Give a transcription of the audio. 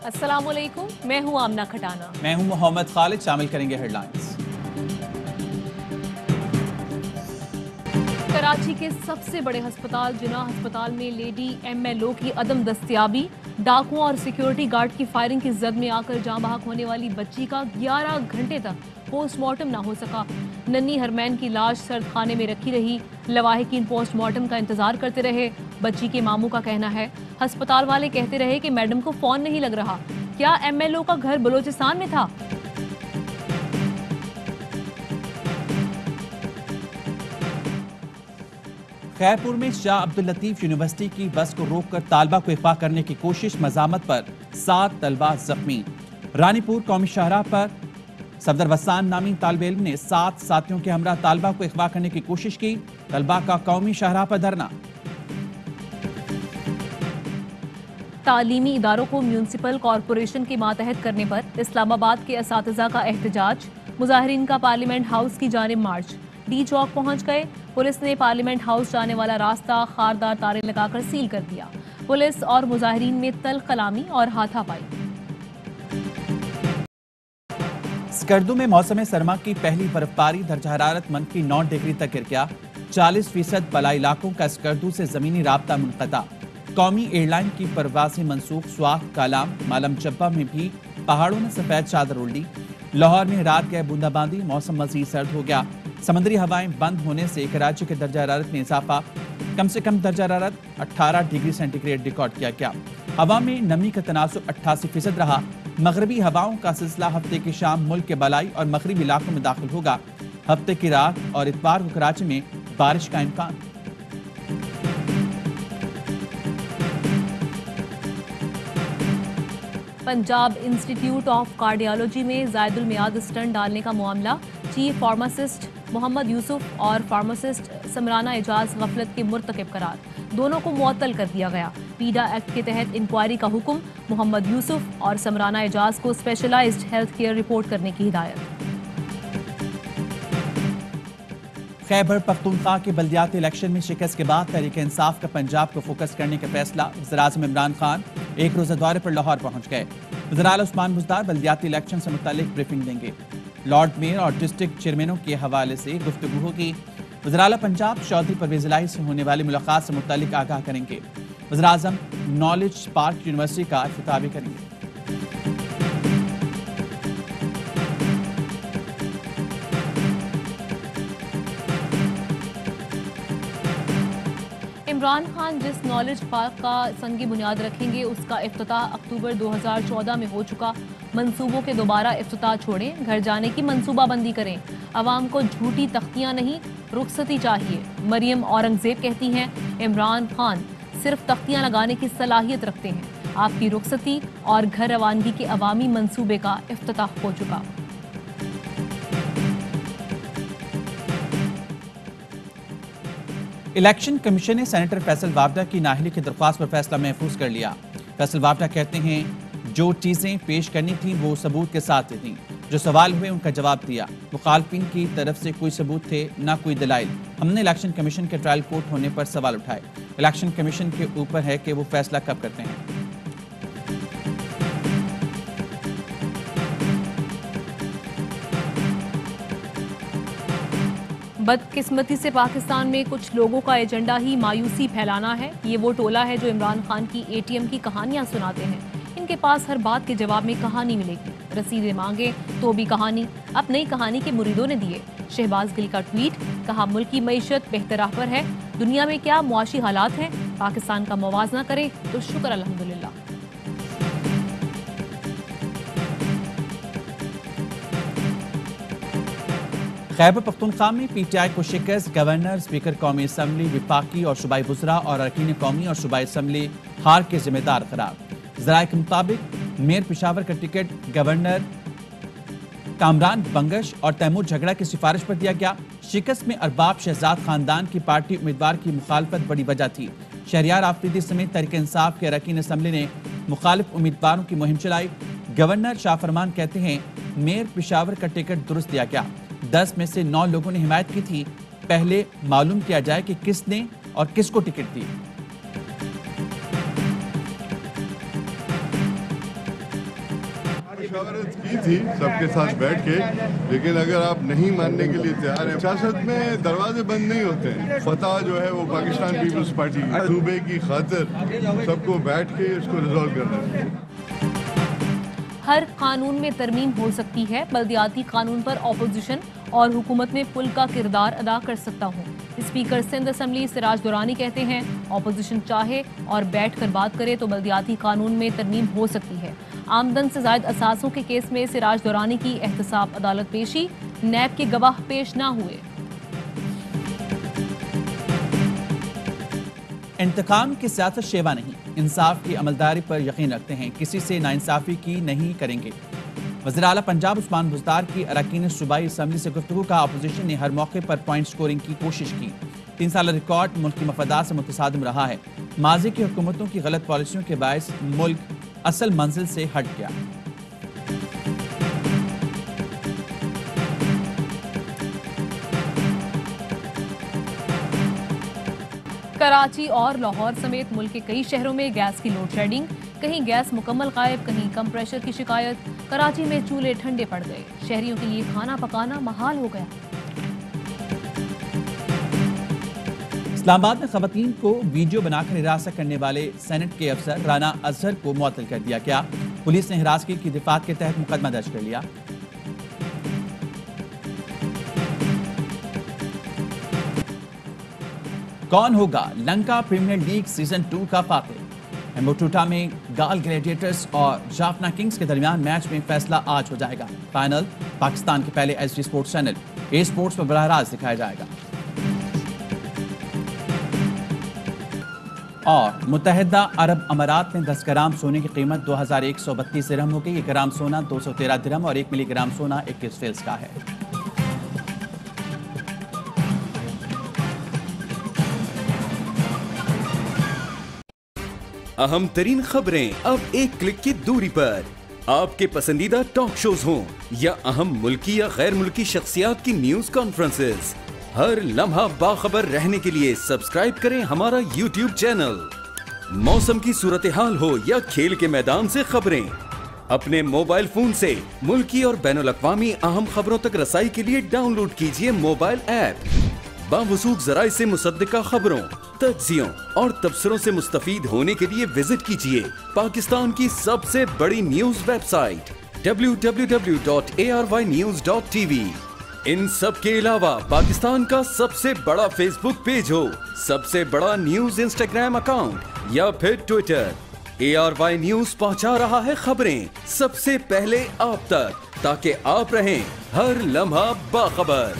अस्सलामुअलैकुम, मैं हूं आमना खटाना। मैं हूं मोहम्मद खालिद। शामिल करेंगे हेडलाइंस। कराची के सबसे बड़े अस्पताल जिन्ना अस्पताल में लेडी MLO की अदम दस्तयाबी, डाकुओं और सिक्योरिटी गार्ड की फायरिंग की जद में आकर जाँ बहक होने वाली बच्ची का 11 घंटे तक पोस्टमार्टम ना हो सका। नन्ही हरमैन की लाश सर्द खाने में रखी रही। लवाहिकीन पोस्टमार्टम का इंतजार करते रहे। बच्ची के मामू का कहना है अस्पताल वाले कहते रहे कि मैडम को फोन नहीं लग रहा। क्या MLO का घर बलोचिस्तान में था? खैरपुर में शाह अब्दुल लतीफ यूनिवर्सिटी की बस को रोककर तालबा को अगवा करने की कोशिश, मजामत पर 7 तलबा जख्मी। रानीपुर कौमी शाहराह पर सफदर वसान नामी तालिब इल्म ने 7 साथियों के हमरा तालबा को अगवा करने की कोशिश की। तलबा का कौमी शाहराह पर धरना। तालीमी इदारों को म्यूनिसिपल कॉरपोरेशन के मातहत करने पर इस्लामाबाद के असातिज़ा का एहतजाज। मुजाहिरीन का पार्लियामेंट हाउस की जानिब मार्च। डी चौक पहुंच गए। पुलिस ने पार्लियामेंट हाउस जाने वाला रास्ता खारदार तारे लगाकर सील कर दिया। पुलिस और मुजाहिरीन में तल कलामी और हाथापाई। स्कर्दू में मौसम सरमा की पहली बर्फबारी, दर्जा हरारत -9 डिग्री तक गिर गया। 40% बला इलाकों का स्कर्दू से जमीनी राब्ता मुनक़ता। कौमी एयरलाइन की परवाज़ें मनसूख। स्वात, कालाम, मालम जब्बा में भी पहाड़ों ने सफेद चादर ओढ़ ली। लाहौर में रात गए बूंदाबांदी, मौसम मजीद सर्द हो गया। समुद्री हवाएं बंद होने से कराची के दर्जा हरारत में इजाफा। कम से कम दर्जा हरारत 18 डिग्री सेंटीग्रेड रिकॉर्ड किया गया। हवा में नमी का तनासुब 88% रहा। मगरबी हवाओं का सिलसिला हफ्ते की शाम मुल्क के बलाई और मगरबी इलाकों में दाखिल होगा। हफ्ते की रात और इतवार को कराची में बारिश का इम्कान। पंजाब इंस्टीट्यूट ऑफ कार्डियोलॉजी में जायदुल मियाद स्टंट डालने का मामला। चीफ फार्मासिस्ट मोहम्मद यूसुफ और फार्मासिस्ट समराना एजाज गफलत के मुर्तकिब करार। दोनों को मुअत्तल कर दिया गया। पीडा एक्ट के तहत इंक्वायरी का हुक्म। मोहम्मद यूसुफ और समराना एजाज को स्पेशलाइज्ड हेल्थ केयर रिपोर्ट करने की हिदायत। खैबर पख्तूनख्वा के बल्दियाती इलेक्शन में शिकस्त के बाद तहरीक इंसाफ का पंजाब को फोकस करने का फैसला। वज़ीर-ए-आज़म इमरान खान एक रोज़ा दौरे पर लाहौर पहुंच गए। वज़ीर आला उस्मान बुज़दार बल्दियाती इलेक्शन से मुतालिक ब्रीफिंग देंगे। लॉर्ड मेयर और डिस्ट्रिक्ट चेयरमैनों के हवाले से गुफ्तगू होगी। वज़ीर आला पंजाब चौधरी परवेज़ इलाही से होने वाली मुलाकात से मुतालिक आगाह करेंगे। वज़ीर-ए-आज़म नॉलेज पार्क यूनिवर्सिटी का इफ्तिताह भी करेंगे। इमरान खान जिस नॉलेज पार्क का संगी बुनियाद रखेंगे उसका इफ्तिताह अक्टूबर 2014 में हो चुका। मंसूबों के दोबारा इफ्तिताह छोड़ें, घर जाने की मंसूबाबंदी करें। अवाम को झूठी तख्तियां नहीं, रुखसती चाहिए। मरियम औरंगजेब कहती हैं इमरान खान सिर्फ तख्तियां लगाने की सलाहियत रखते हैं। आपकी रुखसती और घर रवानगी के अवामी मंसूबे का इफ्तिताह हो चुका। इलेक्शन कमीशन ने सेनेटर फैसल वावडा की नाअहली की दरख्वास्त पर फैसला महफूज कर लिया। फैसल वावडा कहते हैं जो चीजें पेश करनी थी वो सबूत के साथ थी। जो सवाल हुए उनका जवाब दिया। मुखालफिन की तरफ से कोई सबूत थे ना कोई दलाइल। हमने इलेक्शन कमीशन के ट्रायल कोर्ट होने पर सवाल उठाए। इलेक्शन कमीशन के ऊपर है कि वो फैसला कब करते हैं। बदकिस्मती से पाकिस्तान में कुछ लोगों का एजेंडा ही मायूसी फैलाना है। ये वो टोला है जो इमरान खान की ATM की कहानियां सुनाते हैं। इनके पास हर बात के जवाब में कहानी मिलेगी। रसीदें मांगे तो भी कहानी। अब नई कहानी के मुरीदों ने दिए। शहबाज गिल का ट्वीट, कहा मुल्क की मईशत बेहतर पर है। दुनिया में क्या मुआशी हालात हैं, पाकिस्तान का मुवाजना करे तो शुक्र अल्हम्दुलिल्लाह। खैबर पख्तूनख्वा में PTI को शिकस्त। गवर्नर, स्पीकर कौमी असम्बली, विफाकी और सूबाई वज़रा और अरकान कौमी और सूबाई असम्बली हार के जिम्मेदार करार। ज़राए के मुताबिक मेयर पेशावर का टिकट गवर्नर कामरान बंगश और तैमूर झगड़ा की सिफारिश पर दिया गया। शिकस्त में अरबाब शहजाद खानदान की पार्टी उम्मीदवार की मुखालफत बड़ी वजह थी। शहरियार आफरीदी समेत तहरीक इंसाफ के अरकान असम्बली ने मुखालिफ उम्मीदवारों की मुहिम चलाई। गवर्नर शाह फरमान कहते हैं मेयर पेशावर का टिकट दुरुस्त दिया गया। 10 में से 9 लोगों ने हिमायत की थी। पहले मालूम किया जाए कि किसने और किसको टिकट दी। मुशावरत की थी सबके साथ बैठ के, लेकिन अगर आप नहीं मानने के लिए तैयार हैं, सियासत में दरवाजे बंद नहीं होते हैं। फतह जो है वो पाकिस्तान पीपल्स पार्टी सूबे की खातिर सबको बैठ के इसको रिजॉल्व करना चाहिए। हर कानून में तरमीम हो सकती है, बल्दियाती कानून पर ऑपोजिशन और हुकूमत में पुल का किरदार अदा कर सकता हूँ। स्पीकर सिंध असम्बली सिराज दुरानी कहते हैं, ऑपोजिशन चाहे और बैठ कर बात करे तो बल्दियाती कानून में तरमीम हो सकती है। आमदन से जायद असासों के केस में सिराज दुरानी की एहतसाब अदालत पेशी, नैब के गवाह पेश ना हुए। इंतकाम की सियासत शेवा नहीं, इंसाफ की अमलदारी पर यकीन रखते हैं, किसी से नाइंसाफी की नहीं करेंगे। वज़ीर आला पंजाब उस्मान बुज़दार की अरकान सूबाई असम्बली से गुफ्तगू का अपोजिशन ने हर मौके पर पॉइंट स्कोरिंग की कोशिश की। 3 साल रिकॉर्ड मुल्क की मफादात से मुतसादिम रहा है। माजी की हुकूमतों की गलत पॉलिसियों के बायस मुल्क असल मंजिल से हट गया। कराची और लाहौर समेत मुल्क के कई शहरों में गैस की लोड शेडिंग, कहीं गैस मुकम्मल गायब, कहीं कम प्रेशर की शिकायत। कराची में चूल्हे ठंडे पड़ गए, शहरियों के लिए खाना पकाना महाल हो गया। इस्लामाबाद में खवातीन को वीडियो बनाकर हिरासत करने वाले सेनेट के अफसर राना अजहर को मुअत्तल कर दिया गया। पुलिस ने हिरासत की दिफात के तहत मुकदमा दर्ज कर लिया। कौन होगा लंका प्रीमियर लीग सीजन 2 का फातिह? एम्बोटूटा में गाल ग्लैडिएटर्स और जाफना किंग्स के दरमियान मैच में फैसला आज हो जाएगा। फाइनल पाकिस्तान के पहले HD स्पोर्ट्स चैनल ए स्पोर्ट्स पर बराह रास्त दिखाया जाएगा। और मुत्तहिदा अरब अमारात में 10 ग्राम सोने की कीमत 2132 दिरहम हो गई। 1 ग्राम सोना 213 दिरहम और 1 मिलीग्राम सोना 21 फिल्स का है। अहम तरीन खबरें अब एक क्लिक की दूरी पर। आपके पसंदीदा टॉक शोज हों या अहम मुल्की या गैर मुल्की शख्सियात की न्यूज कॉन्फ्रेंसेस, हर लम्हा बाखबर रहने के लिए सब्सक्राइब करें हमारा YouTube चैनल। मौसम की सूरत हाल हो या खेल के मैदान से खबरें, अपने मोबाइल फोन से मुल्की और बैनुल-अक़वामी अहम खबरों तक रसाई के लिए डाउनलोड कीजिए मोबाइल ऐप। बावसूख ज़राए से मुसद्दिका खबरों, तज्ज़ियों और तबसरों से मुस्तफीद होने के लिए विजिट कीजिए पाकिस्तान की सबसे बड़ी न्यूज वेबसाइट www.arYnews.tv। इन सब के अलावा पाकिस्तान का सबसे बड़ा फेसबुक पेज हो, सबसे बड़ा न्यूज इंस्टाग्राम अकाउंट या फिर ट्विटर, ARY न्यूज पहुंचा रहा है खबरें सबसे पहले आप तक, ताकि आप रहें हर लम्हा बाखबर।